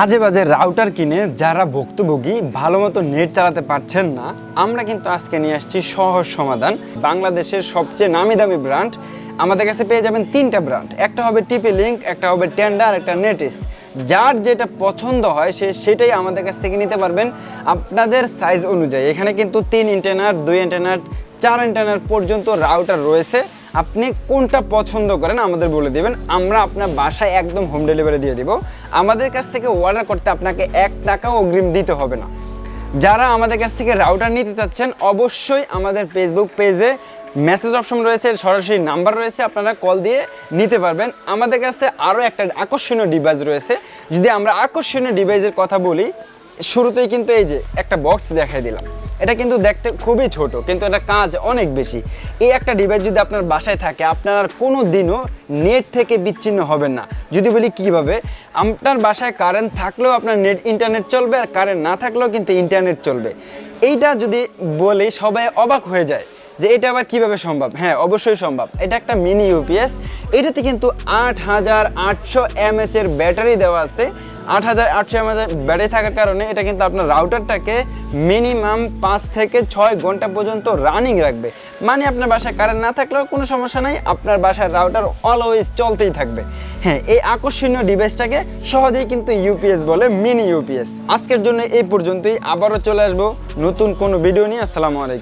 আজে বাজে রাউটার কিনে যারা ভুক্তভোগী ভালোমতো নেট চালাতে পারছেন না, আমরা কিন্তু আজকে নিয়ে আসছি সহজ সমাধান। বাংলাদেশের সবচেয়ে নামি দামি ব্র্যান্ড আমাদের কাছে পেয়ে যাবেন তিনটা ব্র্যান্ড, একটা হবে টিপি লিঙ্ক, একটা হবে টেন্ডার, একটা নেটিস। যার যেটা পছন্দ হয় সেটাই আমাদের কাছ থেকে নিতে পারবেন আপনাদের সাইজ অনুযায়ী। এখানে কিন্তু 3 অ্যান্টেনার, 2 অ্যান্টেনার, 4 অ্যান্টেনার পর্যন্ত রাউটার রয়েছে। আপনি কোনটা পছন্দ করেন আমাদের বলে দেবেন, আমরা আপনার বাসায় একদম হোম ডেলিভারি দিয়ে দিব। আমাদের কাছ থেকে অর্ডার করতে আপনাকে 1 টাকাও অগ্রিম দিতে হবে না। যারা আমাদের কাছ থেকে রাউটার নিতে চাচ্ছেন অবশ্যই আমাদের ফেসবুক পেজে মেসেজ অপশন রয়েছে, সরাসরি নাম্বার রয়েছে, আপনারা কল দিয়ে নিতে পারবেন। আমাদের কাছে আরও একটা আকর্ষণীয় ডিভাইস রয়েছে। যদি আমরা আকর্ষণীয় ডিভাইসের কথা বলি, শুরুতেই কিন্তু এই যে একটা বক্স দেখাই দিলাম, এটা কিন্তু দেখতে খুবই ছোট, কিন্তু এটা কাজ অনেক বেশি। এই একটা ডিভাইস যদি আপনার বাসায় থাকে, আপনার আর কোনো দিনও নেট থেকে বিচ্ছিন্ন হবেন না। যদি বলি কিভাবে, আপনার বাসায় কারেন্ট থাকলেও আপনার ইন্টারনেট চলবে, আর কারেন্ট না থাকলেও কিন্তু ইন্টারনেট চলবে। এইটা যদি বলি সবাই অবাক হয়ে যায় যে এটা আবার কিভাবে সম্ভব। হ্যাঁ, অবশ্যই সম্ভব। এটা একটা মিনি ইউপিএস। এটাতে কিন্তু 8800 mAh এর ব্যাটারি দেওয়া আছে। 8800 mAh ব্যাটারি থাকার কারণে এটা কিন্তু আপনার রাউটারটাকে মিনিমাম 5 থেকে 6 ঘন্টা পর্যন্ত রানিং রাখবে। মানে আপনার বাসায় কারেন্ট না থাকলেও কোনো সমস্যা নাই, আপনার বাসার রাউটার অলওয়েজ চলতেই থাকবে। হ্যাঁ, এই আকর্ষণীয় ডিভাইসটাকে সহজেই কিন্তু ইউপিএস বলে, মিনি ইউপিএস। আজকের জন্য এই পর্যন্তই। আবারও চলে আসবো নতুন কোনো ভিডিও নিয়ে। আসসালামু আলাইকুম।